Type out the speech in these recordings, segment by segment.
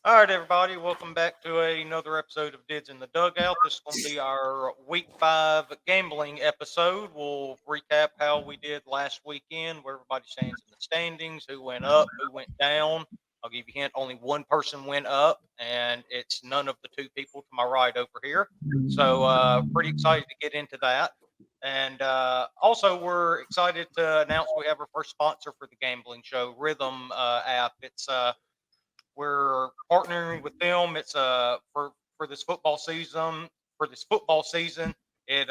All right, everybody, welcome back to another episode of Dids in the Dugout. This is going to be our Week 5 gambling episode. We'll recap how we did last weekend, where everybody stands in the standings, who went up, who went down. I'll give you a hint, only one person went up, and it's none of the two people to my right over here. So pretty excited to get into that. And also, we're excited to announce we have our first sponsor for the gambling show, Rhythm app. We're partnering with them. It's for this football season. It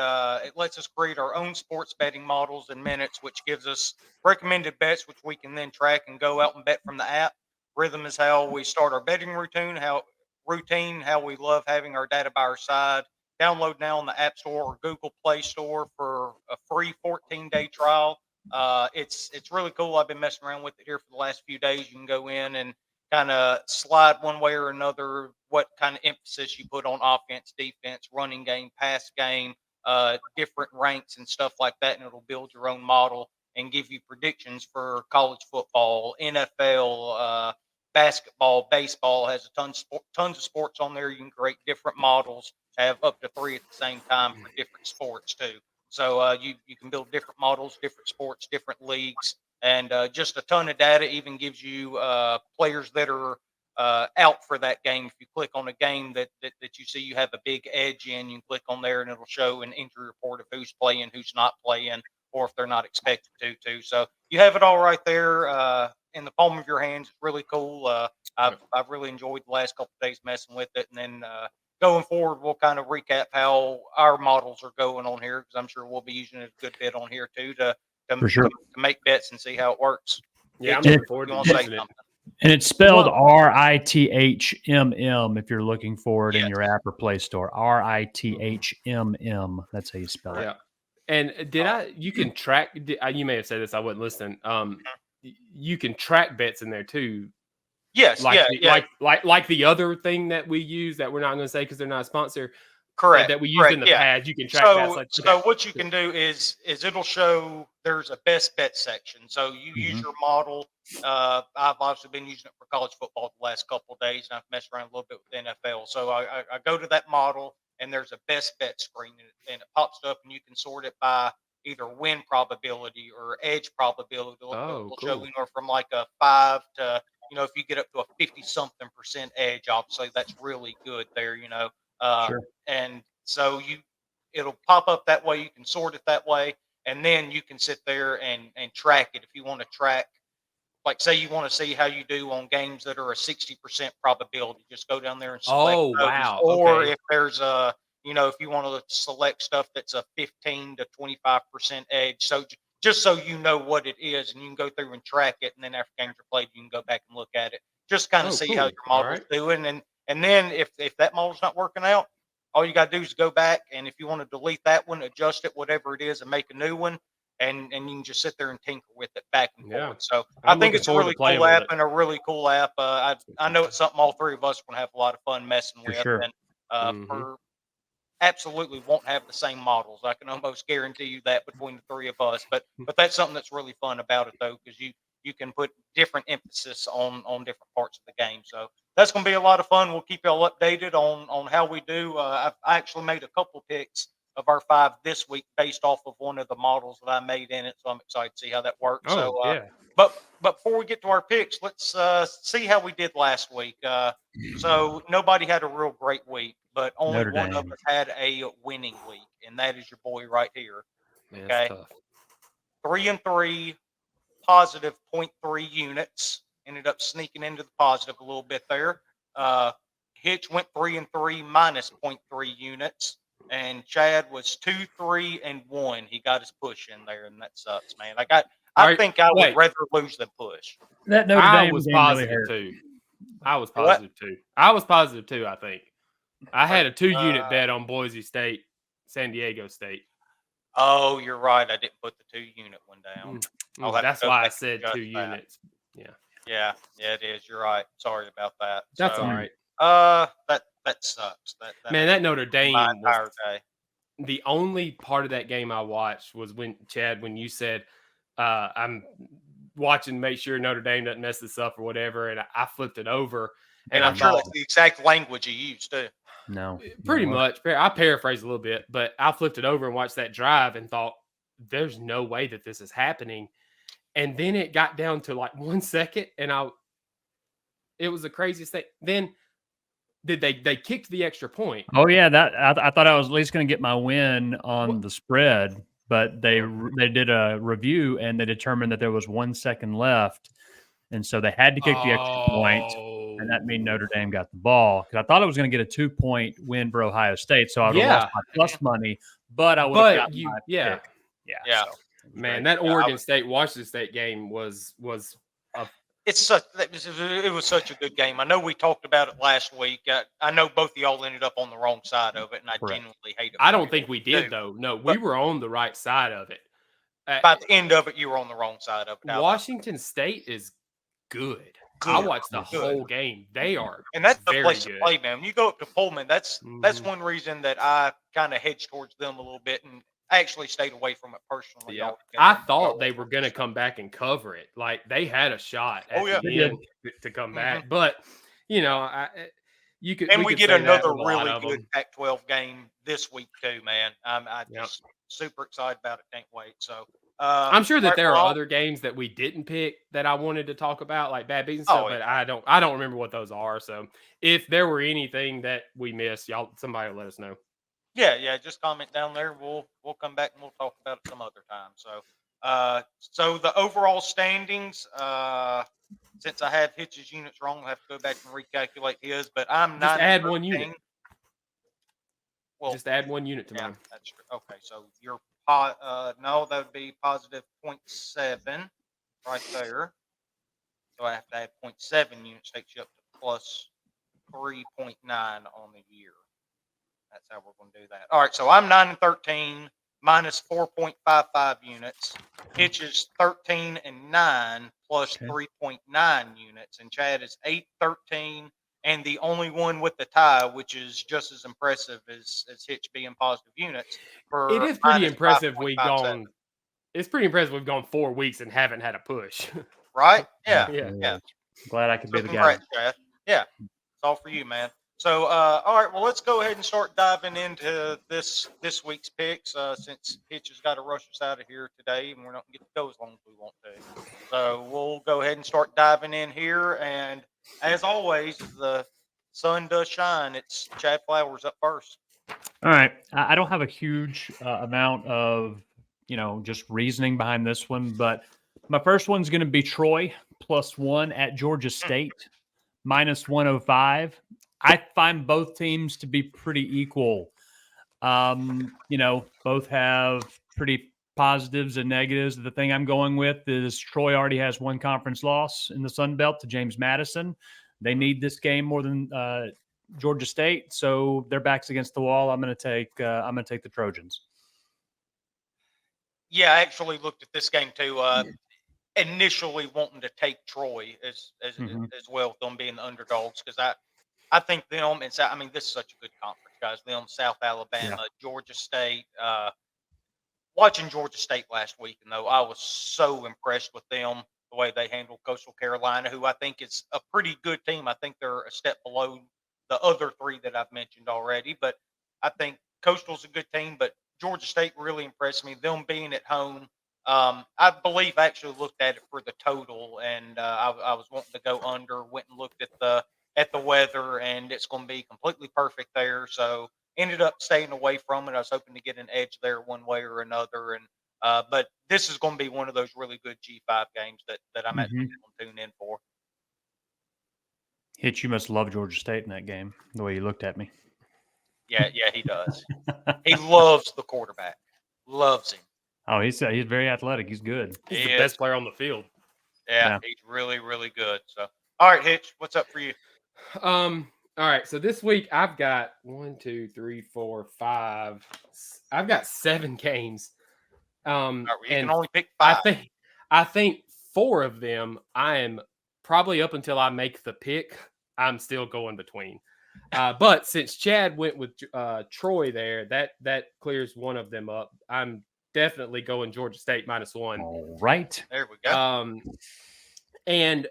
lets us create our own sports betting models in minutes, which gives us recommended bets, which we can then track and go out and bet from the app. Rhythm is how we start our betting routine. How we love having our data by our side. Download now on the App Store or Google Play Store for a free 14-day trial. It's really cool. I've been messing around with it here for the last few days. You can go in and kind of slide one way or another what kind of emphasis you put on offense, defense, running game, pass game, different ranks and stuff like that, and it'll build your own model and give you predictions for college football, NFL, basketball, baseball. Has tons of sports on there. You can create different models, have up to 3 at the same time for different sports too. So you can build different models, different sports, different leagues, and just a ton of data. Even gives you players that are out for that game. If you click on a game that you see you have a big edge in, you can click on there and it'll show an injury report of who's playing, who's not playing, or if they're not expected to. So you have it all right there in the palm of your hands. It's really cool. I've really enjoyed the last couple of days messing with it, and then going forward, we'll kind of recap how our models are going on here, because I'm sure we'll be using it a good bit on here too to make bets and see how it works. Yeah, I'm looking forward to using it. And it's spelled RITHMM if you're looking for it in your app or Play Store. RITHMM. That's how you spell it. Yeah. And you can track, you may have said this, I wasn't listening. You can track bets in there too. Yes. Like the other thing that we use that we're not going to say because they're not a sponsor. Correct. That we use in the pad. You can track that. So what you can do is it'll show there's a best bet section. So you use your model. I've obviously been using it for college football the last couple of days, and I've messed around a little bit with NFL. So I go to that model, and there's a best bet screen, and it pops up, and you can sort it by either win probability or edge probability. It'll show from like a 5 to, if you get up to a 50-something% edge, obviously that's really good there, Sure. And so it'll pop up that way. You can sort it that way, and then you can sit there and track it. If you want to track, like say you want to see how you do on games that are a 60% probability, just go down there and select those. Wow. Or if there's if you want to select stuff that's a 15 to 25% edge. So just so you know what it is, and you can go through and track it, and then after games are played, you can go back and look at it. Just kind of see how your model's doing. And then if that model's not working out, all you got to do is go back, and if you want to delete that one, adjust it, whatever it is, and make a new one, and you can just sit there and tinker with it back and forth. So I think it's a really cool app and a really cool app. I know it's something all three of us are going to have a lot of fun messing with. Sure. And absolutely won't have the same models. I can almost guarantee you that between the three of us. But that's something that's really fun about it, though, because you can put different emphasis on different parts of the game. So that's going to be a lot of fun. We'll keep y'all updated on how we do. I actually made a couple picks of our 5 this week based off of one of the models that I made in it. So I'm excited to see how that works. But before we get to our picks, let's see how we did last week. So nobody had a real great week, but only one of us had a winning week, and that is your boy right here. Man, okay, 3-3, positive 0.3 units. Ended up sneaking into the positive a little bit there. Hitch went 3-3, minus 0.3 units. And Chad was 2-3-1. He got his push in there, and that sucks, man. I think I would rather lose than push. That Notre Dame was positive too. I was positive too. I think I had a 2-unit bet on Boise State, San Diego State. Oh, you're right. I didn't put the 2-unit one down. That's why I said 2 units. Yeah, it is. You're right. Sorry about that. That's all right. That sucks. That Notre Dame my entire day. The only part of that game I watched was when you said, I'm watching to make sure Notre Dame doesn't mess this up or whatever, and I flipped it over, And I'm sure that's the exact language he used too. No, pretty much. I paraphrased a little bit, but I flipped it over and watched that drive and thought, there's no way that this is happening. And then it got down to like 1 second, and it was the craziest thing. Then they kicked the extra point. Oh yeah, that I thought I was at least going to get my win on the spread, but they did a review and they determined that there was 1 second left, and so they had to kick the extra point, and that means Notre Dame got the ball. Because I thought I was going to get a 2-point win for Ohio State, so I would have lost my plus money, but I would have gotten my pick. Yeah. So, man, that Oregon State Washington State game was it was such a good game. I know we talked about it last week. I know both of y'all ended up on the wrong side of it, and I genuinely hate it. I don't think we did, though. No, we were on the right side of it. By the end of it, you were on the wrong side of it. Washington State is good. I watched the whole game. They are, and that's the very place good. to play, man. When you go up to Pullman, that's one reason that I kind of hedged towards them a little bit, and I actually stayed away from it personally. Yeah. I thought they were going to come back and cover it. Like, they had a shot at the end to come back. But, you know, you could. And we get another really good Pac-12 game this week too, man. I'm just super excited about it. Can't wait. So I'm sure that there are other games that we didn't pick that I wanted to talk about, like bad beats and stuff. But I don't remember what those are. So if there were anything that we missed, somebody will let us know. Yeah, just comment down there. We'll come back and we'll talk about it some other time. So the overall standings, since I have Hitch's units wrong, I'll have to go back and recalculate his. But I'm just 9. Add 1 unit. Well, just add 1 unit to mine. That's true. Okay, so you're no, that would be positive 0.7 right there. So I have to add 0.7 units, takes you up to plus 3.9 on the year. That's how we're going to do that. All right, so I'm 9 and 13, minus 4.55 units. Hitch is 13 and 9, plus 3.9 units, and Chad is 8, 13, and the only one with the tie, which is just as impressive as Hitch being positive units. It is pretty impressive we've gone. It's pretty impressive we've gone 4 weeks and haven't had a push. Right? Yeah. Glad I could be the guy. Congrats, Chad. Yeah, it's all for you, man. So, all right, well, let's go ahead and start diving into this week's picks since Hitch has got to rush us out of here today, and we're not going to get to go as long as we want to. So we'll go ahead and start diving in here. And as always, the sun does shine. It's Chad Flowers up first. All right. I don't have a huge amount of, just reasoning behind this one, but my first one's going to be Troy +1 at Georgia State, minus 105. I find both teams to be pretty equal. Both have pretty positives and negatives. The thing I'm going with is Troy already has 1 conference loss in the Sun Belt to James Madison. They need this game more than Georgia State, so their back's against the wall. I'm going to take the Trojans. Yeah, I actually looked at this game too. Initially wanting to take Troy as well, them being the underdogs, because I think them, and I mean, this is such a good conference, guys. Them, South Alabama, Georgia State. Watching Georgia State last week, though, I was so impressed with them, the way they handled Coastal Carolina, who I think is a pretty good team. I think they're a step below the other 3 that I've mentioned already, but I think Coastal's a good team, but Georgia State really impressed me. Them being at home, I believe I actually looked at it for the total, and I was wanting to go under. Went and looked at the weather, and it's going to be completely perfect there. So ended up staying away from it. I was hoping to get an edge there one way or another, and but this is going to be one of those really good G5 games that I'm actually going to tune in for. Hitch, you must love Georgia State in that game, the way you looked at me. Yeah, he does. He loves the quarterback. Loves him. Oh, he's very athletic. He's good. He's the best player on the field. Yeah, he's really, really good. So, all right, Hitch, what's up for you? All right. So this week I've got 1, 2, 3, 4, 5. I've got 7 games. You can only pick 5. I think 4 of them I am probably, up until I make the pick, I'm still going between. But since Chad went with Troy there, that clears one of them up. I'm definitely going Georgia State -1. All right. There we go. And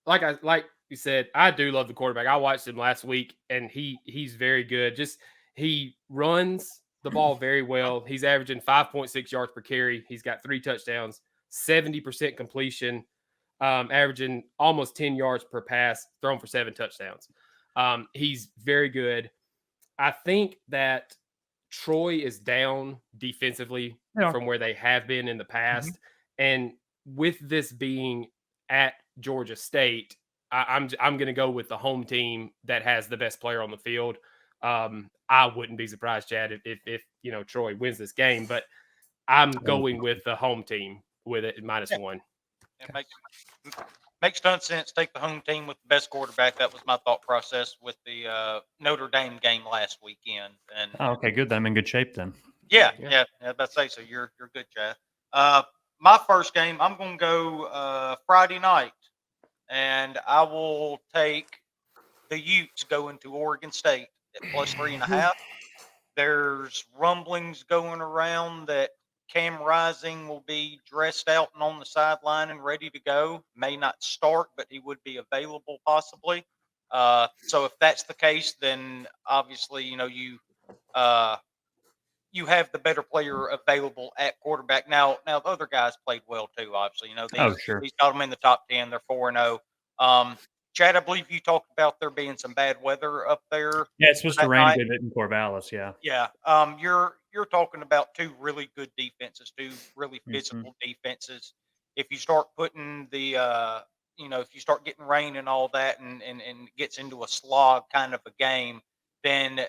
like you said, I do love the quarterback. I watched him last week, and he's very good. He runs the ball very well. He's averaging 5.6 yards per carry. He's got 3 touchdowns, 70% completion, averaging almost 10 yards per pass, thrown for 7 touchdowns. He's very good. I think that Troy is down defensively from where they have been in the past. And with this being at Georgia State, I'm going to go with the home team that has the best player on the field. I wouldn't be surprised, Chad, if Troy wins this game, but I'm going with the home team with it -1. It makes ton of sense. Take the home team with the best quarterback. That was my thought process with the Notre Dame game last weekend. And okay, good. Then I'm in good shape then. Yeah. I was about to say, so you're good, Chad. My first game, I'm going to go Friday night, and I will take the Utes going to Oregon State at +3.5. There's rumblings going around that Cam Rising will be dressed out and on the sideline and ready to go. May not start, but he would be available possibly. So if that's the case, then obviously, you have the better player available at quarterback. Now the other guys played well too, obviously. He's got them in the top 10. They're 4-0. Chad, I Bleav you talked about there being some bad weather up there. Yeah, it's supposed to rain a bit in Corvallis, yeah. Yeah. You're talking about 2 really good defenses, 2 really physical defenses. If you start putting the if you start getting rain and all that and it gets into a slog kind of a game, then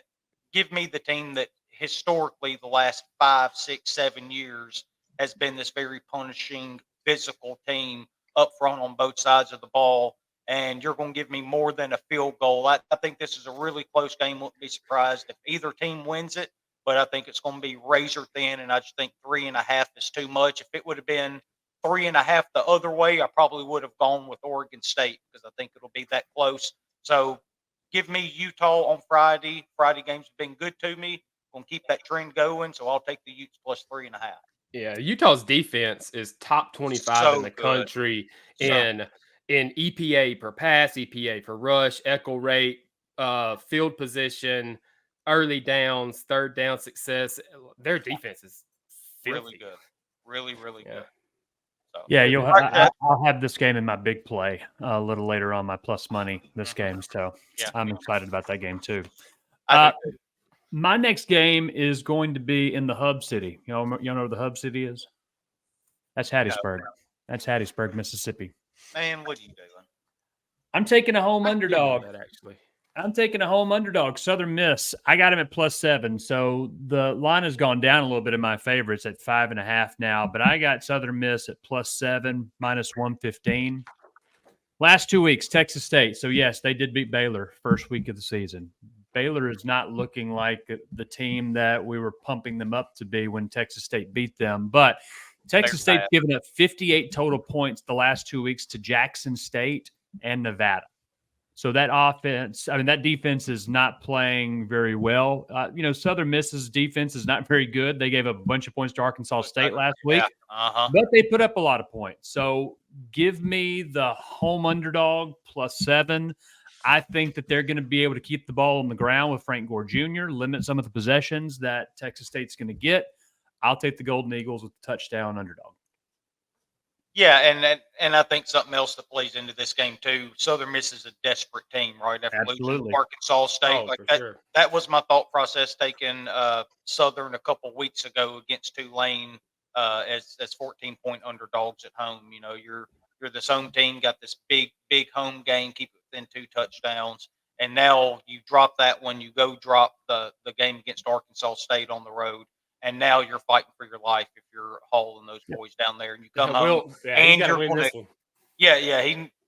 give me the team that historically the last 5, 6, 7 years has been this very punishing physical team up front on both sides of the ball. And you're going to give me more than a field goal. I think this is a really close game. Wouldn't be surprised if either team wins it, but I think it's going to be razor thin, and I just think 3.5 is too much. If it would have been 3.5 the other way, I probably would have gone with Oregon State because I think it'll be that close. So give me Utah on Friday. Friday games have been good to me. Going to keep that trend going, so I'll take the Utes +3.5. Yeah, Utah's defense is top 25 in the country in EPA per pass, EPA per rush, echo rate, field position, early downs, third down success. Their defense is filthy. Really good. Really, really good. So, yeah, I'll have this game in my big play a little later on, my plus money this game. So I'm excited about that game too. My next game is going to be in the Hub City. You know where the Hub City is? That's Hattiesburg. That's Hattiesburg, Mississippi. Man, what are you doing? I'm taking a home underdog. Actually, I'm taking a home underdog, Southern Miss. I got him at +7, so the line has gone down a little bit in my favor. It's at 5.5 now, but I got Southern Miss at +7, -115. Last 2 weeks, Texas State. So, yes, they did beat Baylor first week of the season. Baylor is not looking like the team that we were pumping them up to be when Texas State beat them, but Texas State's given up 58 total points the last 2 weeks to Jackson State and Nevada. So that that defense is not playing very well. Southern Miss's defense is not very good. They gave a bunch of points to Arkansas State last week, but they put up a lot of points. So give me the home underdog +7. I think that they're going to be able to keep the ball on the ground with Frank Gore Jr., limit some of the possessions that Texas State's going to get. I'll take the Golden Eagles with the touchdown underdog. Yeah, and I think something else that plays into this game too. Southern Miss is a desperate team, right? After losing to Arkansas State, that was my thought process taking Southern a couple weeks ago against Tulane as 14-point underdogs at home. You're this home team, got this big home game, keep it within 2 touchdowns, and now you drop that when you go drop the game against Arkansas State on the road. And now you're fighting for your life if you're hauling those boys down there, and you come home and you're going to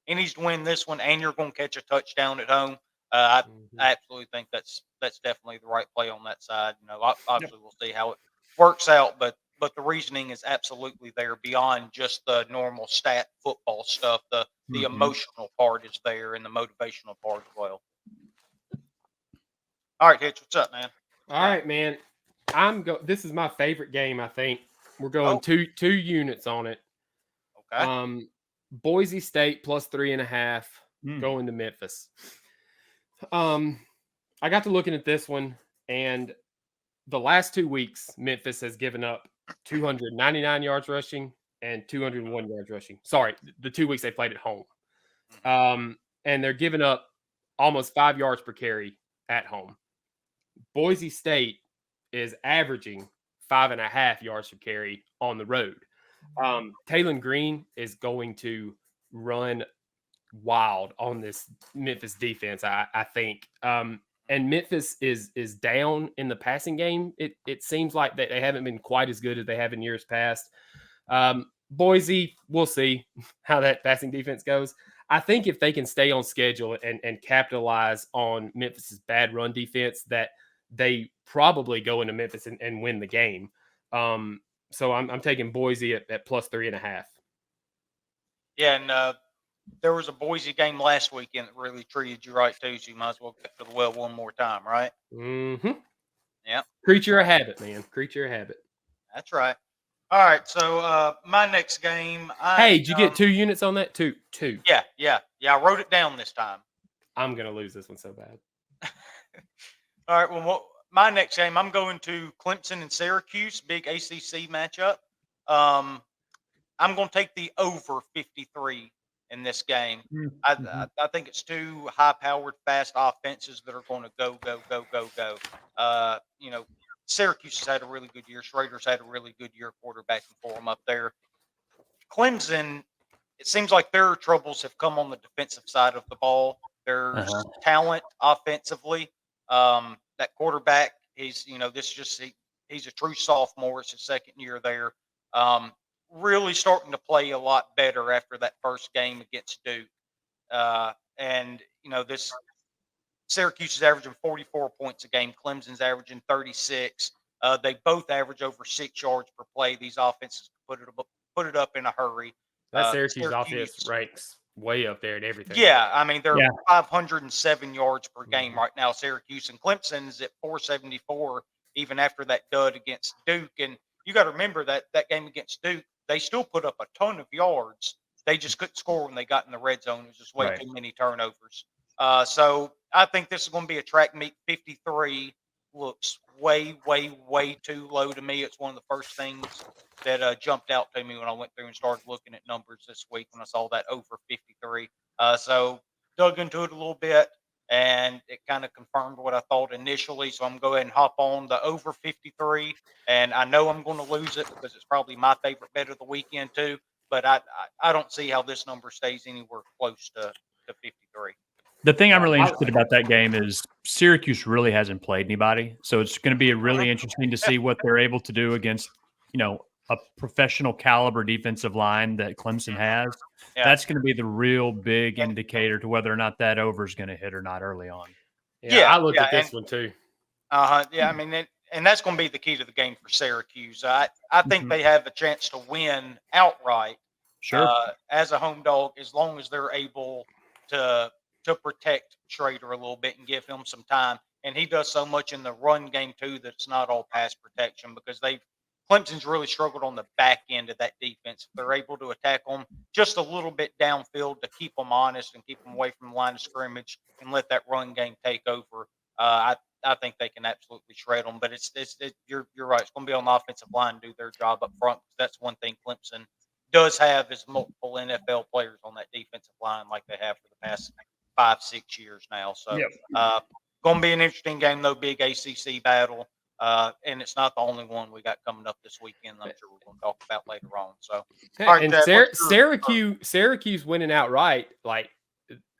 he needs to win this one, and you're going to catch a touchdown at home. I absolutely think that's definitely the right play on that side. Obviously we'll see how it works out, but the reasoning is absolutely there beyond just the normal stat football stuff. The emotional part is there, and the motivational part as well. All right, Hitch, what's up, man? All right, man. This is my favorite game. I think we're going two units on it. Okay. Boise State +3.5 going to Memphis. I got to looking at this one, and the last 2 weeks, Memphis has given up 299 yards rushing and 201 yards rushing. Sorry, the 2 weeks they played at home. And they're giving up almost 5 yards per carry at home. Boise State is averaging 5.5 yards per carry on the road. Taylon Green is going to run wild on this Memphis defense, I think. And Memphis is down in the passing game. It seems like they haven't been quite as good as they have in years past. Boise, we'll see how that passing defense goes. I think if they can stay on schedule and capitalize on Memphis's bad run defense, that they probably go into Memphis and win the game. So I'm taking Boise at plus 3.5. Yeah, and there was a Boise game last weekend that really treated you right too, so you might as well get to the well one more time, right? Mm-hmm. Yeah. Creature of habit, man. Creature of habit. That's right. All right, so my next game. Hey, did you get 2 units on that? Two. Yeah. I wrote it down this time. I'm gonna lose this one so bad. All right. Well, my next game, I'm going to Clemson and Syracuse, big ACC matchup. I'm going to take the over 53 in this game. I think it's 2 high-powered, fast offenses that are going to go. Syracuse has had a really good year. Schrader's had a really good year quarterbacking for them up there. Clemson, it seems like their troubles have come on the defensive side of the ball. There's talent offensively. That quarterback, he's a true sophomore. It's his second year there. Really starting to play a lot better after that first game against Duke. This Syracuse is averaging 44 points a game. Clemson's averaging 36. They both average over 6 yards per play. These offenses put it up in a hurry. That Syracuse offense ranks way up there and everything. Yeah, I mean, they're 507 yards per game right now, Syracuse, and Clemson is at 474 even after that dud against Duke. And you got to remember that game against Duke, they still put up a ton of yards. They just couldn't score when they got in the red zone. It was just way too many turnovers. So I think this is going to be a track meet. 53 looks way too low to me. It's one of the first things that jumped out to me when I went through and started looking at numbers this week when I saw that over 53. So dug into it a little bit, and it kind of confirmed what I thought initially. So I'm going to go ahead and hop on the over 53, and I know I'm going to lose it because it's probably my favorite bet of the weekend too. But I don't see how this number stays anywhere close to 53. The thing I'm really interested about that game is Syracuse really hasn't played anybody. So it's going to be really interesting to see what they're able to do against, a professional caliber defensive line that Clemson has. Yeah. That's going to be the real big indicator to whether or not that over is going to hit or not early on. Yeah, I looked at this one too. Yeah, I mean, and that's going to be the key to the game for Syracuse. I think they have a chance to win outright. Sure. As a home dog, as long as they're able to protect Schrader a little bit and give him some time. And he does so much in the run game too that it's not all pass protection, because Clemson's really struggled on the back end of that defense. If they're able to attack them just a little bit downfield to keep them honest and keep them away from the line of scrimmage and let that run game take over, I think they can absolutely shred them. But you're right. It's going to be on the offensive line to do their job up front. That's one thing Clemson does have is multiple NFL players on that defensive line like they have for the past 5-6 years now. So going to be an interesting game, though, big ACC battle. And it's not the only one we got coming up this weekend. I'm sure we're going to talk about later on. So, Syracuse winning outright, like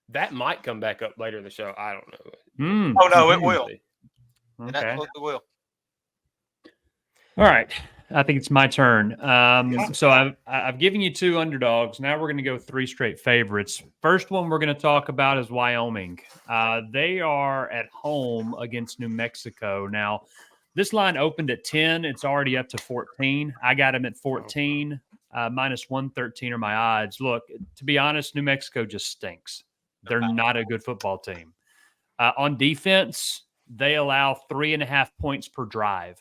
that might come back up later in the show. I don't know. Oh no, it will. It absolutely will. All right. I think it's my turn. So I've given you 2 underdogs. Now we're going to go 3 straight favorites. First one we're going to talk about is Wyoming. They are at home against New Mexico. Now, this line opened at 10. It's already up to 14. I got them at 14. Minus 113 are my odds. Look, to be honest, New Mexico just stinks. They're not a good football team. On defense, they allow 3.5 points per drive.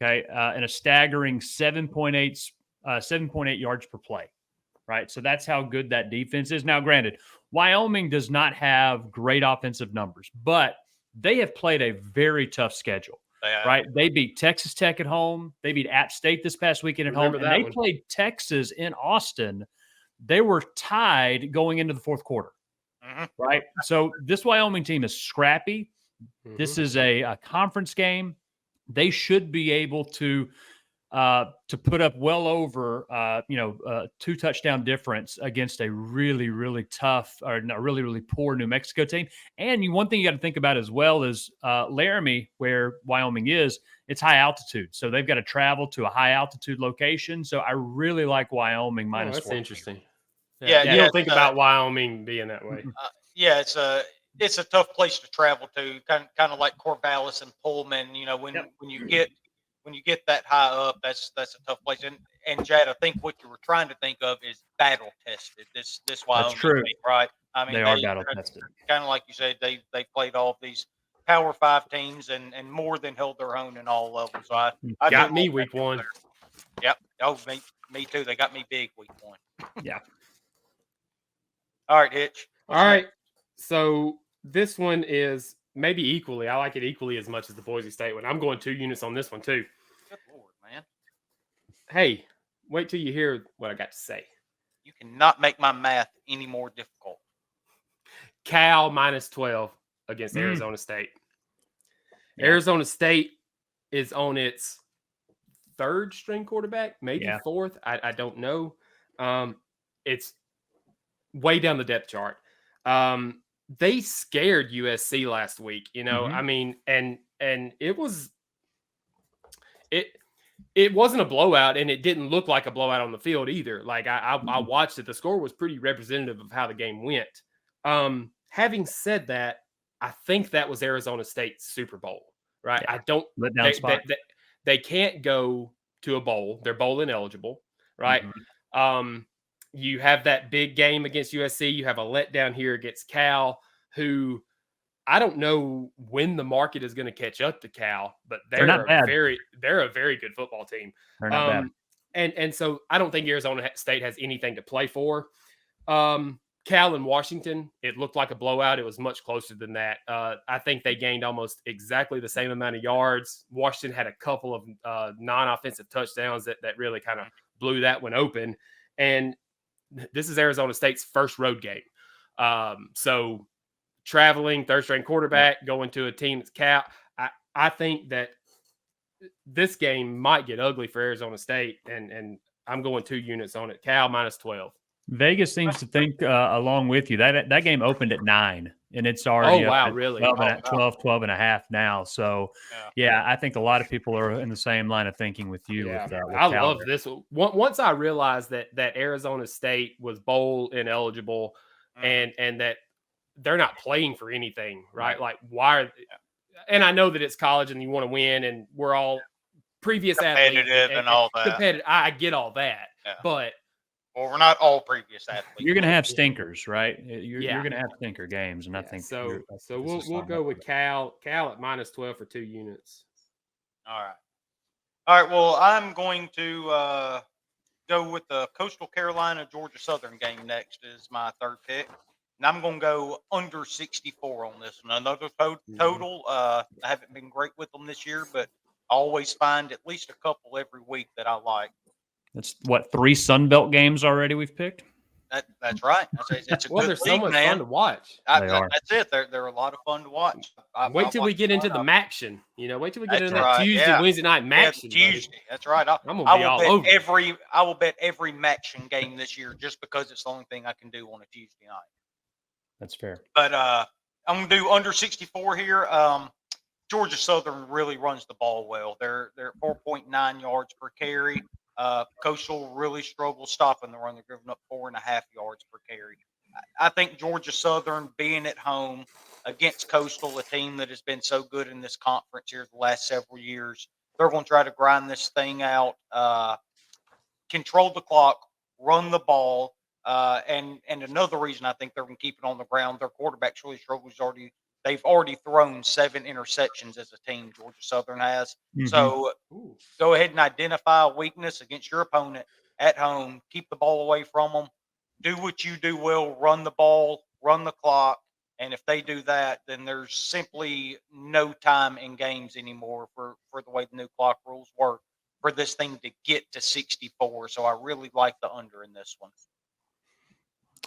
Okay, and a staggering 7.8 yards per play, right? So that's how good that defense is. Now, granted, Wyoming does not have great offensive numbers, but they have played a very tough schedule. Right? They beat Texas Tech at home. They beat App State this past weekend at home. And they played Texas in Austin. They were tied going into the fourth quarter. Right? So this Wyoming team is scrappy. This is a conference game. They should be able to put up well over 2 touchdown difference against a really, really tough or a really, really poor New Mexico team. And one thing you got to think about as well is Laramie, where Wyoming is, it's high altitude. So they've got to travel to a high altitude location. So I really like Wyoming minus. That's interesting. Yeah, you don't think about Wyoming being that way. It's a tough place to travel to, kind of like Corvallis and Pullman. When you get that high up, that's a tough place. And Jad, I think what you were trying to think of is battle tested. This Wyoming, that's true, team, right? I mean, they are battle tested. Kind of like you said, they played all of these Power 5 teams and more than held their own in all levels. So I got me week 1. Yep. Oh, me too. They got me big week 1. Yeah. All right, Hitch. All right. So this one is maybe equally. I like it equally as much as the Boise State one. I'm going 2 units on this one too. Good Lord, man. Hey, wait till you hear what I got to say. You cannot make my math any more difficult. Cal minus 12 against Arizona State. Yeah. Arizona State is on its 3rd string quarterback, maybe 4th. I don't know. It's way down the depth chart. They scared USC last week, I mean, and it wasn't a blowout, and it didn't look like a blowout on the field either. Like I watched it. The score was pretty representative of how the game went. Having said that, I think that was Arizona State's Super Bowl, right? Yeah. I don't let down spot. They can't go to a bowl. They're bowl ineligible, right? You have that big game against USC. You have a letdown here against Cal, who I don't know when the market is going to catch up to Cal, but they're not bad. They're a very good football team. They're not bad. And so I don't think Arizona State has anything to play for. Cal and Washington, it looked like a blowout. It was much closer than that. I think they gained almost exactly the same amount of yards. Washington had a couple of non-offensive touchdowns that really kind of blew that one open. And this is Arizona State's first road game. So traveling, 3rd string quarterback, going to a team that's Cal. I think that this game might get ugly for Arizona State, and I'm going 2 units on it. Cal minus 12. Vegas seems to think along with you. That game opened at 9, and it's already really? 12 and a half now. So, I think a lot of people are in the same line of thinking with you. Yeah. With I love this one. Once I realized that Arizona State was bowl ineligible and that they're not playing for anything, right? Like, why are and I know that it's college and you want to win, and we're all previous competitive athletes and all that. Competitive. I get all that, but well, we're not all previous athletes. You're going to have stinkers, right? You're going to have stinker games, and I think so. So we'll go with Cal at minus 12 for 2 units. All right. Well, I'm going to go with the Coastal Carolina Georgia Southern game next as my 3rd pick, and I'm going to go under 64 on this one. Another total. I haven't been great with them this year, but I always find at least a couple every week that I like. That's 3 Sun Belt games already we've picked. That's right. It's a good they're so much fun to watch. That's it. They're a lot of fun to watch. Wait till we get into the Maction. Wait till we get into that Tuesday, Wednesday night Maction. Tuesday. That's right. I'm gonna be all over. I will bet every Maction game this year just because it's the only thing I can do on a Tuesday night. That's fair. But I'm gonna do under 64 here. Georgia Southern really runs the ball well. They're 4.9 yards per carry. Coastal really struggles stopping the run. They're giving up 4.5 yards per carry. I think Georgia Southern being at home against Coastal, a team that has been so good in this conference here the last several years, they're going to try to grind this thing out, control the clock, run the ball, and another reason I think they're going to keep it on the ground. Their quarterback's really struggles. They've already thrown 7 interceptions as a team, Georgia Southern has. So go ahead and identify a weakness against your opponent at home. Keep the ball away from them. Do what you do well, run the ball, run the clock. And if they do that, then there's simply no time in games anymore for the way the new clock rules work for this thing to get to 64. So I really like the under in this one.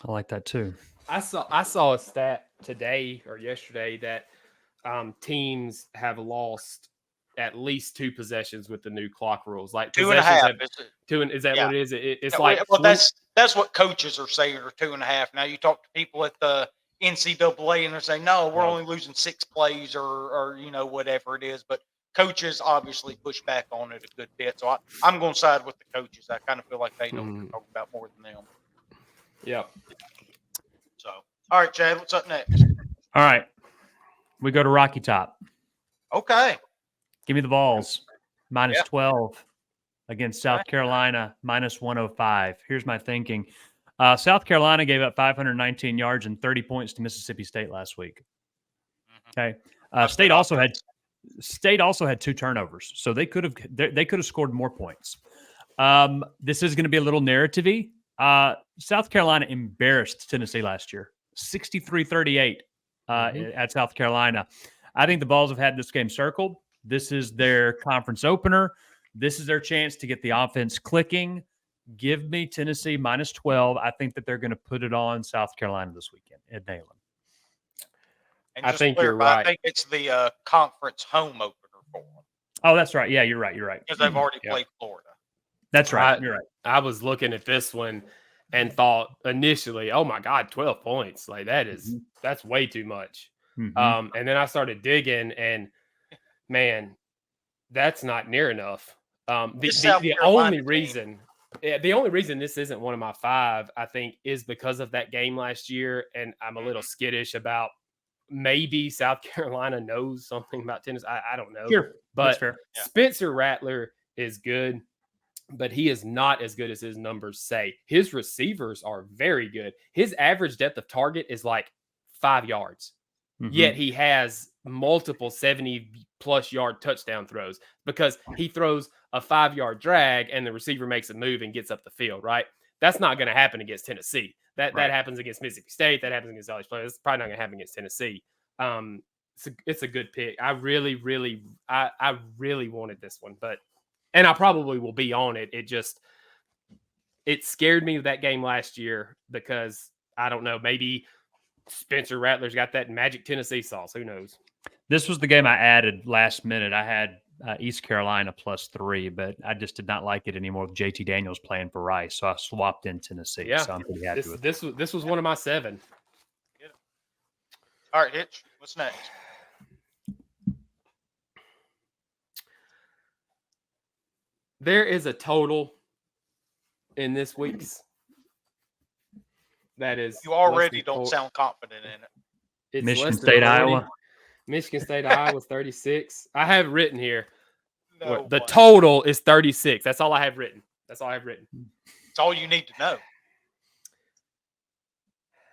I like that too. I saw a stat today or yesterday that teams have lost at least 2 possessions with the new clock rules. Like 2.5. Is that what it is? It's Yeah, like well, that's what coaches are saying, or 2.5. Now you talk to people at the NCAA and they're saying, no, we're only losing 6 plays or whatever it is. But coaches obviously push back on it a good bit. So I'm going to side with the coaches. I kind of feel like they know what they're talking about more than them. Yep. So, all right, Chad, what's up next? All right. We go to Rocky Top. Okay. Give me the Vols. Minus 12 against South Carolina, minus 105. Here's my thinking. South Carolina gave up 519 yards and 30 points to Mississippi State last week. Okay. State also had 2 turnovers, so they could have scored more points. This is going to be a little narrative-y. South Carolina embarrassed Tennessee last year, 63-38 at South Carolina. I think the Vols have had this game circled. This is their conference opener. This is their chance to get the offense clicking. Give me Tennessee minus 12. I think that they're going to put it on South Carolina this weekend at Neyland. And I think you're right. I think it's the conference home opener for them. Oh, that's right. Yeah, you're right. Because they've already played Florida. That's right. You're right. I was looking at this one and thought initially, oh my God, 12 points. Like that's way too much. And then I started digging and man, that's not near enough. The only reason this isn't one of my 5, I think, is because of that game last year. And I'm a little skittish about maybe South Carolina knows something about tennis. I don't know. Sure. But fair. Spencer Rattler is good, but he is not as good as his numbers say. His receivers are very good. His average depth of target is like 5 yards. Yet he has multiple 70-plus yard touchdown throws because he throws a 5-yard drag and the receiver makes a move and gets up the field, right? That's not going to happen against Tennessee. That happens against Mississippi State. That happens against all these players. It's probably not going to happen against Tennessee. It's a good pick. I really wanted this one, and I probably will be on it. It scared me with that game last year because I don't know, maybe Spencer Rattler's got that magic Tennessee sauce. Who knows? This was the game I added last minute. I had East Carolina plus 3, but I just did not like it anymore with JT Daniels playing for Rice, so I swapped in Tennessee. Yeah, so I'm pretty happy with this. This was one of my 7. All right, Hitch, what's next? There is a total in this week's. That is, you already don't sound confident in it. It's Michigan State, Iowa. Michigan State, Iowa is 36. I have written here. No the total is 36. That's all I have written. It's all you need to know.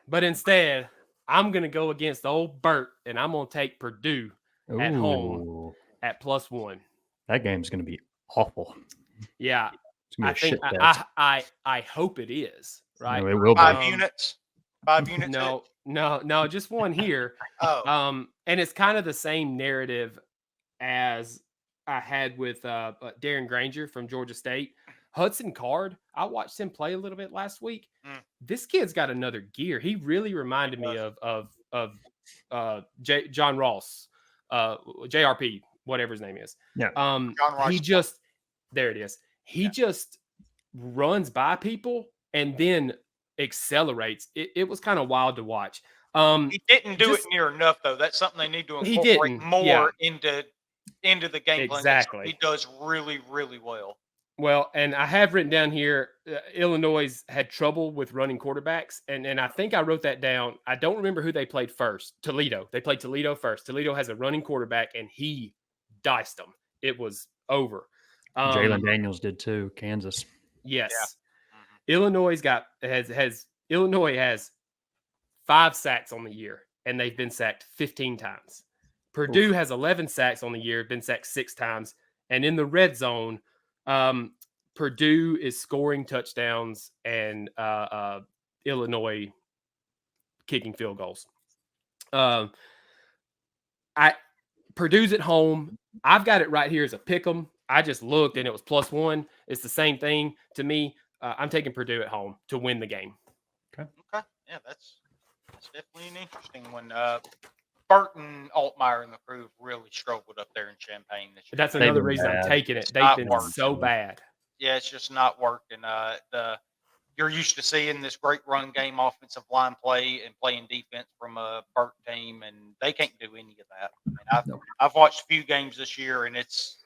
But instead, I'm going to go against old Bert, and I'm going to take Purdue at home at +1. That game's going to be awful. Yeah. I think I hope it is. Right. No, it will be. 5 units. 5 units. No, just one here. And it's kind of the same narrative as I had with Darren Granger from Georgia State. Hudson Card, I watched him play a little bit last week. This kid's got another gear. He really reminded me of John Ross, JRP, whatever his name is. Yeah. John Ross. He just runs by people and then accelerates. It was kind of wild to watch. He didn't do it near enough, though. That's something they need to incorporate more into the game plan. Exactly. He does really, really well. Well, and I have written down here, Illinois had trouble with running quarterbacks, and I think I wrote that down. I don't remember who they played first. Toledo. They played Toledo first. Toledo has a running quarterback, and he diced them. It was over. Jalen Daniels did too. Kansas. Yes. Yeah. Illinois has 5 sacks on the year, and they've been sacked 15 times. Purdue has 11 sacks on the year, been sacked 6 times. And in the red zone, Purdue is scoring touchdowns, and Illinois kicking field goals. Purdue's at home. I've got it right here as a pick 'em. I just looked and it was +1. It's the same thing to me. I'm taking Purdue at home to win the game. Okay. Yeah, that's definitely an interesting one. Burton, Altmaier, and the crew have really struggled up there in Champaign this year. That's another reason I'm taking it. They've been so bad. Yeah, it's just not working. You're used to seeing this great run game, offensive line play, and playing defense from a Burton team, and they can't do any of that. I mean, I've watched a few games this year, and it's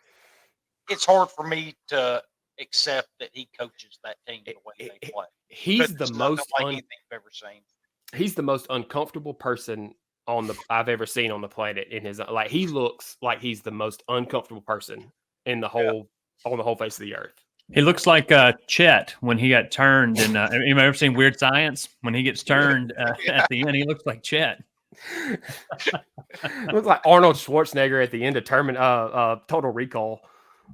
hard for me to accept that he coaches that team the way they play. He's the most anything I've ever seen. He's the most uncomfortable person I've ever seen on the planet. He looks like he's the most uncomfortable person in the whole on the whole face of the earth. He looks like Chet when he got turned. And you ever seen Weird Science? When he gets turned at the end, he looks like Chet. Looks like Arnold Schwarzenegger at the end of Total Recall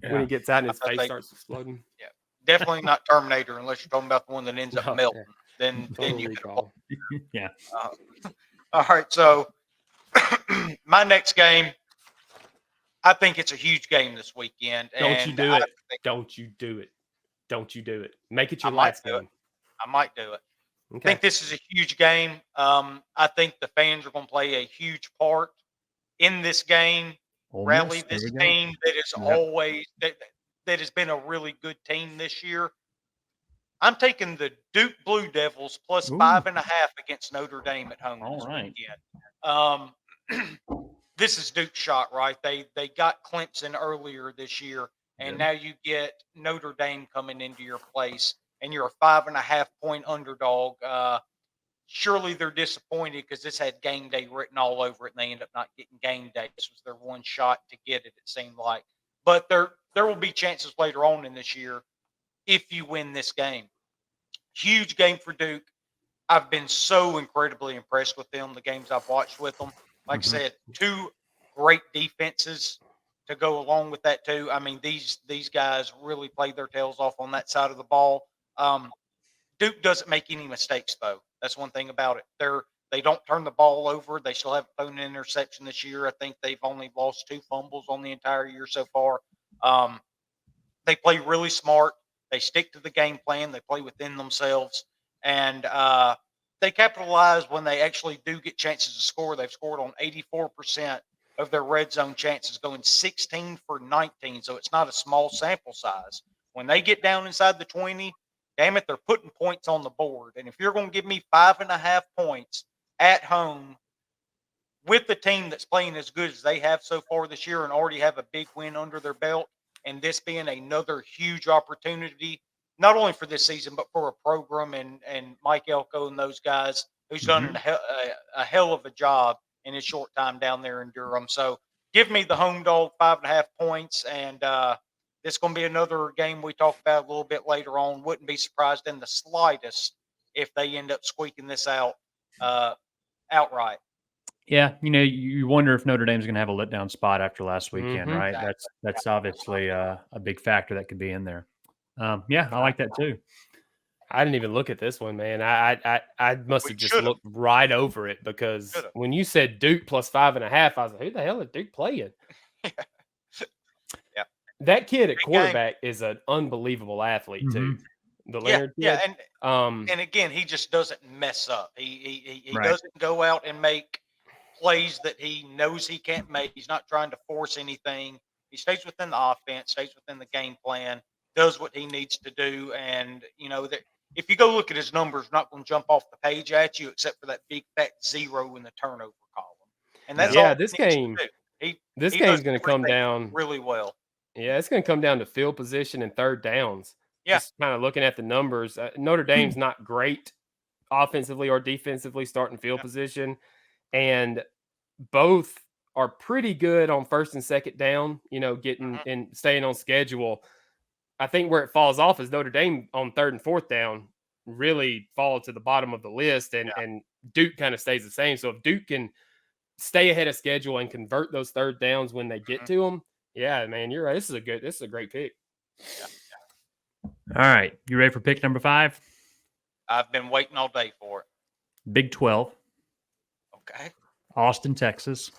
when he gets out and his face starts exploding. Yeah, definitely not Terminator unless you're talking about the one that ends up melting. Yeah. Then you Recall. Yeah. All right, so my next game, I think it's a huge game this weekend. Don't you do it. Don't you do it. Don't you do it. Make it your last game. I might do it. Okay. I think this is a huge game. I think the fans are going to play a huge part in this game. Rally this team that is always that has been a really good team this year. I'm taking the Duke Blue Devils plus 5.5 against Notre Dame at home this weekend. This is Duke's shot, right? They got Clemson earlier this year, and now you get Notre Dame coming into your place, and you're a 5.5 point underdog. Surely they're disappointed because this had game day written all over it, and they end up not getting game day. This was their one shot to get it seemed like. But there will be chances later on in this year if you win this game. Huge game for Duke. I've been so incredibly impressed with them, the games I've watched with them. Like I said, two great defenses to go along with that too. I mean, these guys really played their tails off on that side of the ball. Duke doesn't make any mistakes, though. That's one thing about it. They don't turn the ball over. They still haven't thrown an interception this year. I think they've only lost 2 fumbles on the entire year so far. They play really smart. They stick to the game plan. They play within themselves. And they capitalize when they actually do get chances to score. They've scored on 84% of their red zone chances, going 16 for 19. So it's not a small sample size. When they get down inside the 20, damn it, they're putting points on the board. And if you're going to give me 5.5 points at home with the team that's playing as good as they have so far this year and already have a big win under their belt, and this being another huge opportunity, not only for this season, but for a program and Mike Elko and those guys who's done a hell of a job in his short time down there in Durham. So give me the home dog 5.5 points. And this is going to be another game we talk about a little bit later on. Wouldn't be surprised in the slightest if they end up squeaking this out outright. Yeah, you wonder if Notre Dame's going to have a letdown spot after last weekend, right? Exactly. That's obviously a big factor that could be in there. Yeah, I like that too. I didn't even look at this one, man. I must have just looked right over it because when you said Duke plus 5.5, I was like, who the hell is Duke playing? Yeah. That kid at quarterback is an unbelievable athlete too. The Leonard kid. And again, he just doesn't mess up. He doesn't go out and make plays that he knows he can't make. He's not trying to force anything. He stays within the offense, stays within the game plan, does what he needs to do. And, that if you go look at his numbers, not going to jump off the page at you except for that big fat 0 in the turnover column. And that's all this game. This game's going to come down really well. Yeah, it's going to come down to field position and third downs. Yeah. Just kind of looking at the numbers, Notre Dame's not great offensively or defensively starting field position, and both are pretty good on first and second down, getting and staying on schedule. I think where it falls off is Notre Dame on third and fourth down really fall to the bottom of the list, and Duke kind of stays the same. So if Duke can stay ahead of schedule and convert those third downs when they get to them, yeah, man, you're right. This is a great pick. Yeah. All right, you ready for pick number 5? I've been waiting all day for it. Big 12. Okay. Austin, Texas.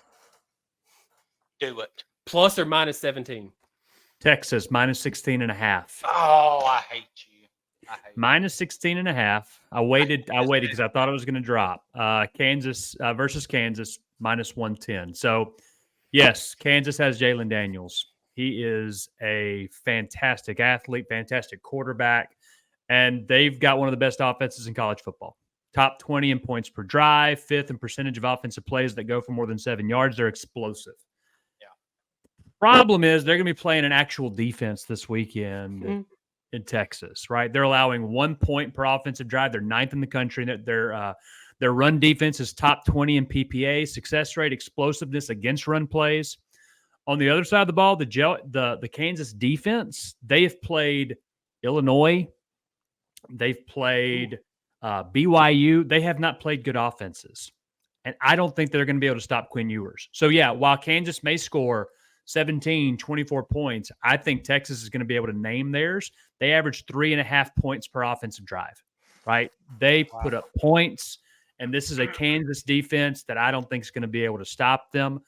Do it. Plus or minus 17. Texas, minus 16.5. Oh, I hate you. I hate Minus 16.5. I waited because I thought it was going to drop. Kansas versus Kansas, minus 110. So, yes, Kansas has Jalen Daniels. He is a fantastic athlete, fantastic quarterback, and they've got one of the best offenses in college football. Top 20 in points per drive, fifth in percentage of offensive plays that go for more than 7 yards. They're explosive. Yeah. Problem is they're going to be playing an actual defense this weekend in Texas, right? They're allowing 1 point per offensive drive. They're ninth in the country. Their run defense is top 20 in PPA, success rate, explosiveness against run plays. On the other side of the ball, the Kansas defense, they have played Illinois. They've played BYU. They have not played good offenses. And I don't think they're going to be able to stop Quinn Ewers. So, yeah, while Kansas may score 17, 24 points, I think Texas is going to be able to name theirs. They average 3.5 points per offensive drive, right? They put up points, and this is a Kansas defense that I don't think is going to be able to stop them.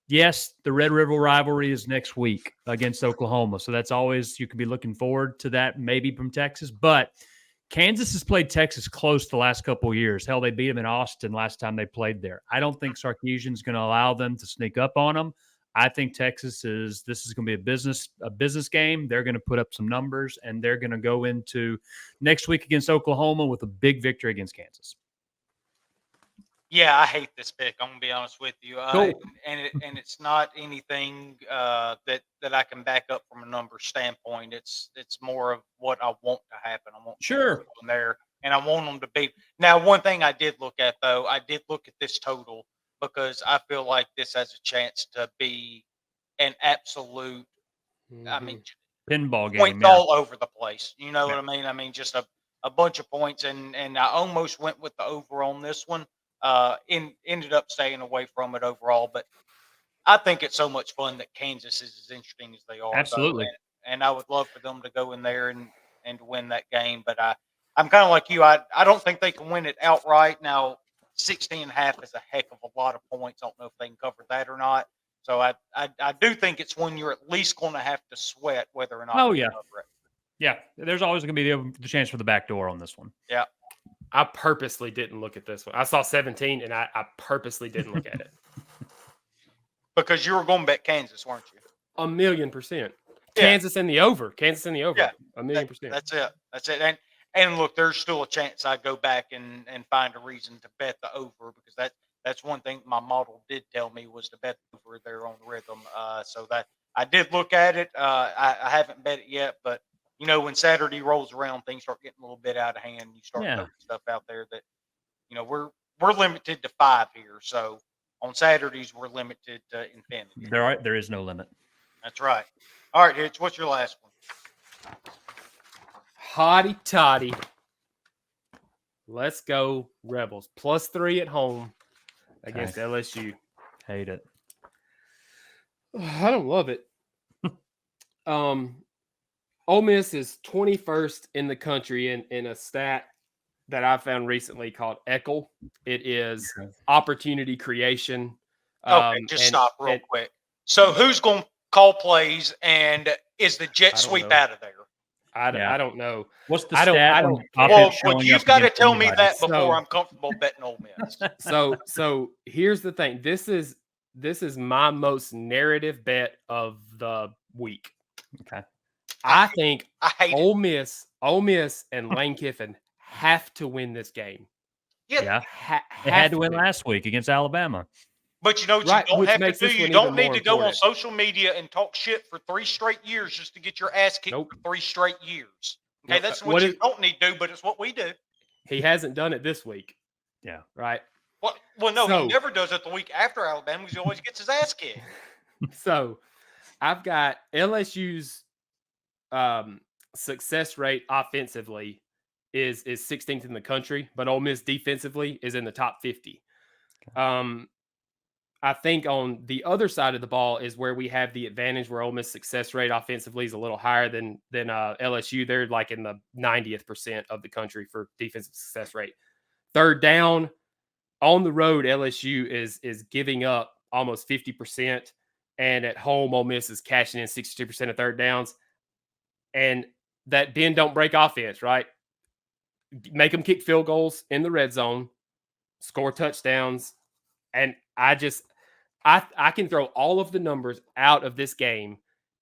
Yes, the Red River rivalry is next week against Oklahoma. So that's always, you could be looking forward to that maybe from Texas. But Kansas has played Texas close the last couple of years. Hell, they beat them in Austin last time they played there. I don't think Sarkisian's going to allow them to sneak up on them. I think this is going to be a business game. They're going to put up some numbers, and they're going to go into next week against Oklahoma with a big victory against Kansas. Yeah, I hate this pick. I'm gonna be honest with you. Cool. And it's not anything that I can back up from a number standpoint. It's more of what I want to happen. I want Sure. in there, and I want them to be. Now, one thing I did look at though, I did look at this total because I feel like this has a chance to be an absolute. I mean, Pinball game, points all over the place. You know what I mean? I mean, just a bunch of points, and I almost went with the over on this one. Ended up staying away from it overall, but I think it's so much fun that Kansas is as interesting as they are. Absolutely. And I would love for them to go in there and to win that game. But I'm kind of like you. I don't think they can win it outright. Now, 16.5 is a heck of a lot of points. I don't know if they can cover that or not. So I do think it's one you're at least going to have to sweat whether or not. Oh, you yeah. cover it. Yeah, there's always going to be the chance for the back door on this one. Yeah. I purposely didn't look at this one. I saw 17, and I purposely didn't look at it. Because you were going to bet Kansas, weren't you? 1,000,000%. Yeah. Kansas in the over. Kansas in the over. Yeah. 1,000,000%. That's it. And look, there's still a chance I go back and find a reason to bet the over because that's one thing my model did tell me was to bet over there on rhythm. So that I did look at it. I haven't bet it yet, but you know, when Saturday rolls around, things start getting a little bit out of hand. You start putting stuff out there that, you know, we're limited to 5 here. So on Saturdays, we're limited to infinity. There is no limit. That's right. All right, Hitch, what's your last one? Hotty toddy. Let's go Rebels. +3 at home against LSU. Hate it. I don't love it. Ole Miss is 21st in the country in a stat that I found recently called ECHL. It is opportunity creation. Okay, stop real quick. So who's going to call plays, and is the jet sweep out of there? I don't know. What's the stat? Well, you've got to tell me that before I'm comfortable betting Ole Miss. So here's the thing. This is my most narrative bet of the week. Okay. I think I hate Ole Miss and Lane Kiffin have to win this game. Yeah. They had to win last week against Alabama. But you know what you don't have to do? You don't need to go on important. social media and talk shit for 3 straight years just to get your ass kicked for 3 straight years. Okay, that's what you don't need to do, but it's what we do. He hasn't done it this week. Yeah. Right? Well, no, he never does it the week after Alabama because he always gets his ass kicked. So I've got LSU's success rate offensively is 16th in the country, but Ole Miss defensively is in the top 50. I think on the other side of the ball is where we have the advantage, where Ole Miss success rate offensively is a little higher than LSU. They're like in the 90th% of the country for defensive success rate. Third down, on the road, LSU is giving up almost 50%, and at home, Ole Miss is cashing in 62% of third downs. And that bend don't break offense, right? Make them kick field goals in the red zone, score touchdowns, and I can throw all of the numbers out of this game,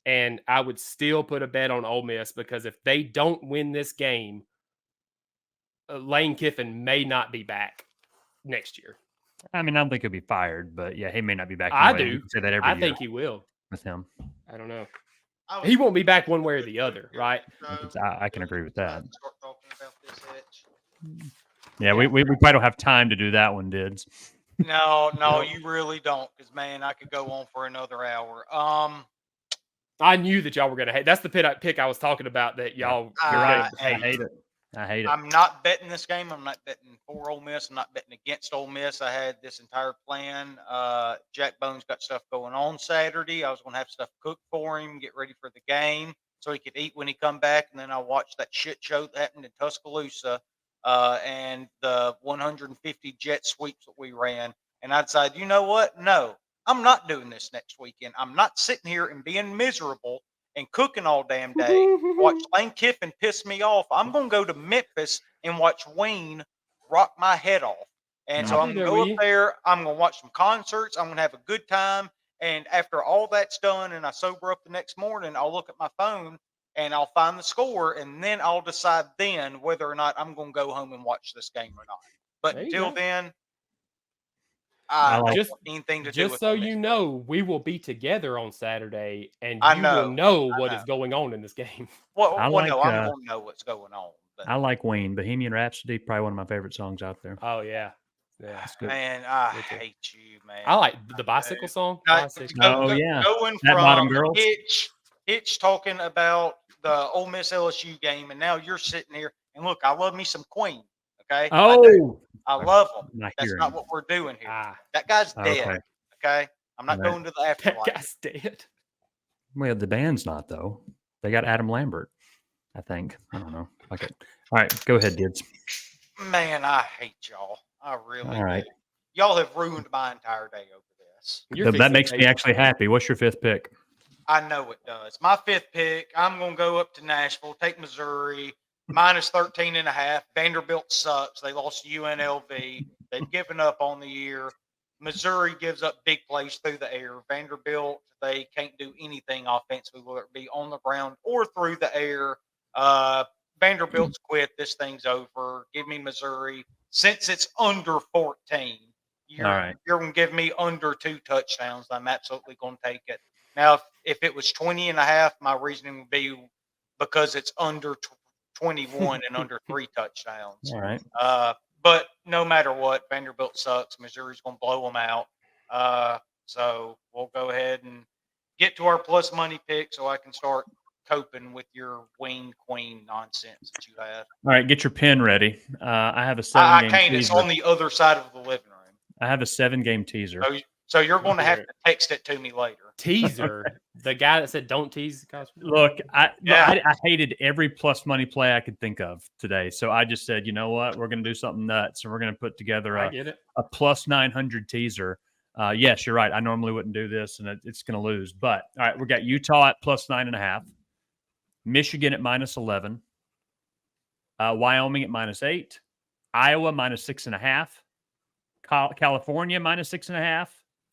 and I would still put a bet on Ole Miss, because if they don't win this game, Lane Kiffin may not be back next year. I mean, I don't think he'll be fired, but yeah, he may not be back. I anyway. do. You can say that every I year think he will. with him. I don't know. He won't be back one way or the other, right? I can agree with that. Start talking about this Hitch. Yeah, we probably don't have time to do that one, Dids. No, you really don't, because man, I could go on for another hour. I knew that y'all were gonna hate. That's the pick I was talking about. That y'all. I hate it. I hate it. I'm not betting this game. I'm not betting for Ole Miss. I'm not betting against Ole Miss. I had this entire plan. Jack Bones got stuff going on Saturday. I was going to have stuff cooked for him, get ready for the game, so he could eat when he come back. And then I watched that shit show that happened in Tuscaloosa and the 150 jet sweeps that we ran. And I decided, you know what? No, I'm not doing this next weekend. I'm not sitting here and being miserable and cooking all damn day. Watch Lane Kiffin piss me off. I'm going to go to Memphis and watch Wayne rock my head off. And so I'm going to go up there. I'm going to watch some concerts. I'm going to have a good time. And after all that's done and I sober up the next morning, I'll look at my phone and I'll find the score. And then I'll decide then whether or not I'm going to go home and watch this game or not. But until then, I don't want anything to do with it. Just so you know, we will be together on Saturday, and you will know what is going on in this game. Well, I'm going to know what's going on. But. I like Wayne. Bohemian Rhapsody, probably one of my favorite songs out there. Oh, yeah. Yeah, that's good. Man, I hate you, man. I like the bicycle song. Yeah. Going that from Bottom Girls. Hitch talking about the Ole Miss LSU game, and now you're sitting here. And look, I love me some Queen. Okay. Oh, I love them. That's not what we're doing here. That guy's dead. Okay. I'm not going to the afterlife. That guy's dead. Well, the band's not, though. They got Adam Lambert, I think. I don't know. Okay. All right. Go ahead, Dids. Man, I hate y'all. I really All right. do. Y'all have ruined my entire day over this. That makes me actually happy. What's your fifth pick? I know it does. My fifth pick, I'm going to go up to Nashville, take Missouri. Minus 13.5. Vanderbilt sucks. They lost to UNLV. They've given up on the year. Missouri gives up big plays through the air. Vanderbilt, they can't do anything offensively, whether it be on the ground or through the air. Vanderbilt's quit. This thing's over. Give me Missouri. Since it's under 14, you're going to give me under 2 touchdowns. I'm absolutely going to take it. Now, if it was 20.5, my reasoning would be because it's under 21 and under 3 touchdowns. All right. But no matter what, Vanderbilt sucks. Missouri's going to blow them out. So we'll go ahead and get to our plus money pick so I can start coping with your Wayne Queen nonsense that you had. All right, get your pen ready. I have a 7-game teaser. I can't. It's on the other side of the living room. I have a 7-game teaser. So you're going to have to text it to me later. Teaser? The guy that said don't tease. Look, I hated every plus money play I could think of today. So I just said, you know what? We're going to do something nuts. And we're going to put together a plus 900 teaser. Yes, you're right. I normally wouldn't do this, and it's going to lose. But, all right, we got Utah at plus 9.5. Michigan at minus 11. Wyoming at minus 8. Iowa minus 6.5. California minus 6.5.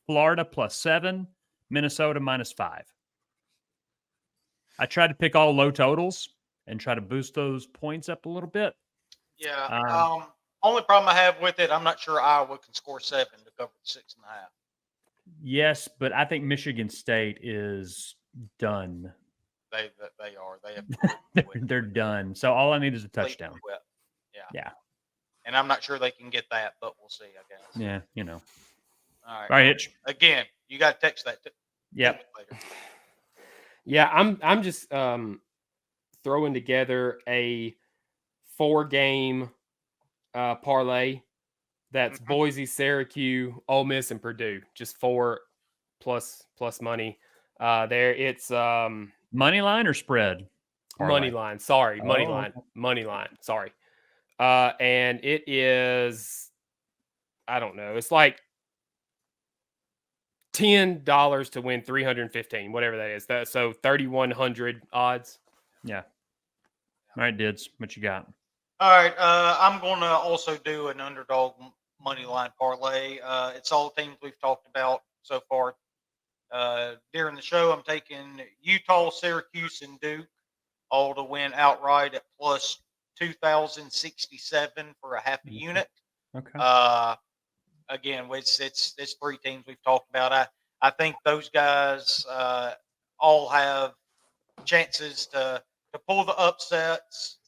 Florida plus 7, Minnesota minus 5. I tried to pick all low totals and try to boost those points up a little bit. Yeah. Only problem I have with it, I'm not sure Iowa can score 7 to cover the 6.5. Yes, but I think Michigan State is done. They are. They have. They're done. So all I need is a touchdown. Yeah. And I'm not sure they can get that, but we'll see, I guess. Yeah, you know. All right, Hitch. Again, you got to text that. Yep. Yeah, I'm just throwing together a 4-game parlay. That's Boise, Syracuse, Ole Miss, and Purdue. Just 4 plus money. There, it's money line or spread. Money line. Sorry, money line. Sorry. And it is I don't know. It's like $10 to win 315, whatever that is. So 3,100 odds. Yeah. All right, Dids, what you got? All right, I'm going to also do an underdog money line parlay. It's all teams we've talked about so far during the show. I'm taking Utah, Syracuse, and Duke all to win outright at plus 2,067 for a half a unit. Okay. Again, it's three teams we've talked about. I think those guys all have chances to pull the upsets.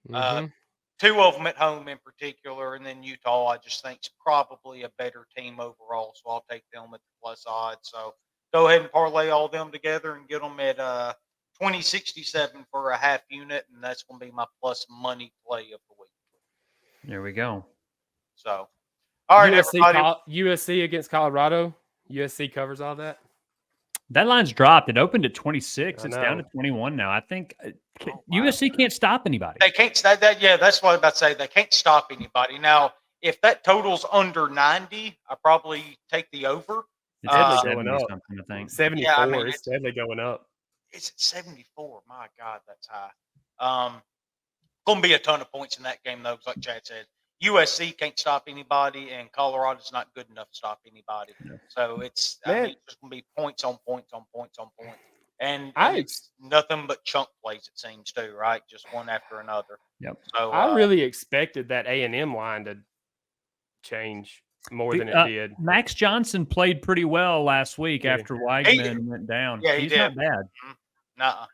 Mhm. Two of them at home in particular, and then Utah, I just think is probably a better team overall. So I'll take them at the plus odds. So go ahead and parlay all them together and get them at 2067 for a half unit, and that's going to be my plus money play of the week. There we go. So, all right, USC, everybody. USC against Colorado. USC covers all that. That line's dropped. It opened at 26. I It's down know. to 21 now. I think USC can't stop anybody. They can't stop that. Yeah, that's what I'm about to say. They can't stop anybody. Now, if that total's under 90, I probably take the over. It's definitely at going 70 up. something, I think. 74 Yeah, I mean, is definitely going up. It's at 74. My God, that's high. Going to be a ton of points in that game, though, 'cause like Chad said. USC can't stop anybody, and Colorado's not good enough to stop anybody. Yeah. So it's it's just going to be points on points on points on points. And it's nothing but chunk plays, it seems, too, right? Just one after another. Yep. So I really expected that A&M line to change more than it did. Max Johnson played pretty well last week Yeah. after Weigman went down. Yeah, he He's did. not bad. Nuh-uh.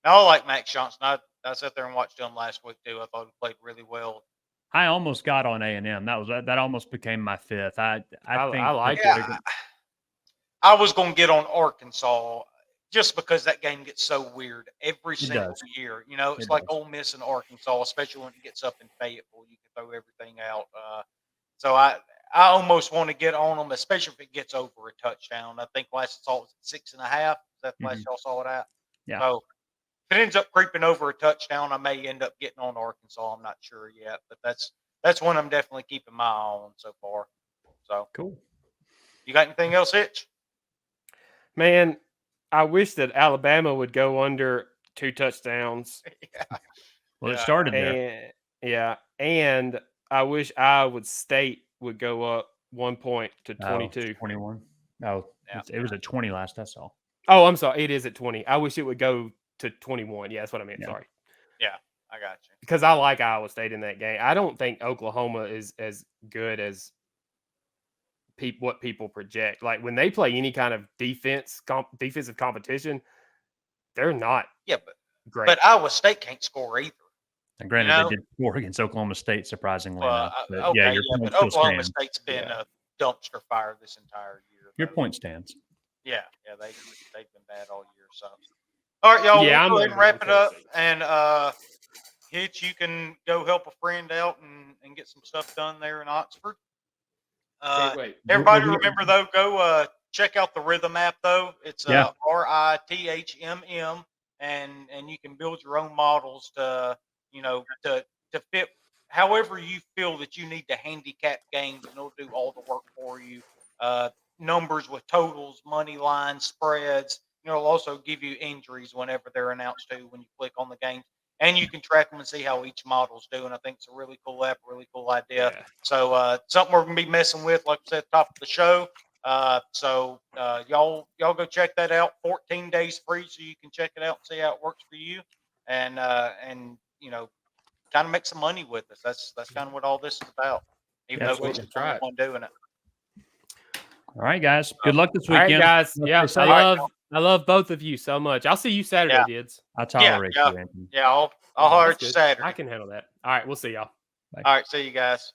I like Max Johnson. I sat there and watched him last week, too. I thought he played really well. I almost got on A&M. That almost became my fifth. I think I like it. I was going to get on Arkansas just because that game gets so weird every single year. You know, it's like Ole Miss and Arkansas, especially when it gets up in Fayetteville. You can throw everything out. So I almost want to get on them, especially if it gets over a touchdown. I think last I saw it was 6.5. Is that the last y'all saw it at? Yeah. So if it ends up creeping over a touchdown, I may end up getting on Arkansas. I'm not sure yet, but that's one I'm definitely keeping my eye on so far. So cool. You got anything else, Hitch? Man, I wish that Alabama would go under 2 touchdowns. Yeah. Well, it started there. And I wish Iowa State would go up 1 point to 22. 21. Oh, it was at 20 last I saw. Oh, I'm sorry. It is at 20. I wish it would go to 21. Yeah, that's what I meant. Yeah. Sorry. Yeah, I got you. Because I like Iowa State in that game. I don't think Oklahoma is as good as what people project. Like when they play any kind of defensive competition, they're not great. But Iowa State can't score either. And granted, they did score against Oklahoma State, surprisingly enough. But but Oklahoma State's been a dumpster fire this entire year. Your point stands. Yeah, they've been bad all year. So, all right, y'all. Yeah, we'll go ahead and wrap it up. And Hitch, you can go help a friend out and get some stuff done there in Oxford. Everybody remember, though, go check out the Rhythm app, though. It's RITHMM, and you can build your own models to fit however you feel that you need to handicap games, and it'll do all the work for you. Numbers with totals, money lines, spreads. It'll also give you injuries whenever they're announced too when you click on the games. And you can track them and see how each model's doing. I think it's a really cool app, really cool idea. Yeah. So something we're going to be messing with, like I said at the top of the show. So y'all go check that out. 14 days free, so you can check it out and see how it works for you. And kind of make some money with us. That's kind of what all this is about. Even though we're just the one doing it. All right, guys. Good luck this weekend. All right, guys. Yeah, I love both of you so much. I'll see you Saturday, kids. I'll tolerate you, Anthony. Yeah, I'll holler at you Saturday. I can handle that. All right, we'll see y'all. Bye. All right, see you guys.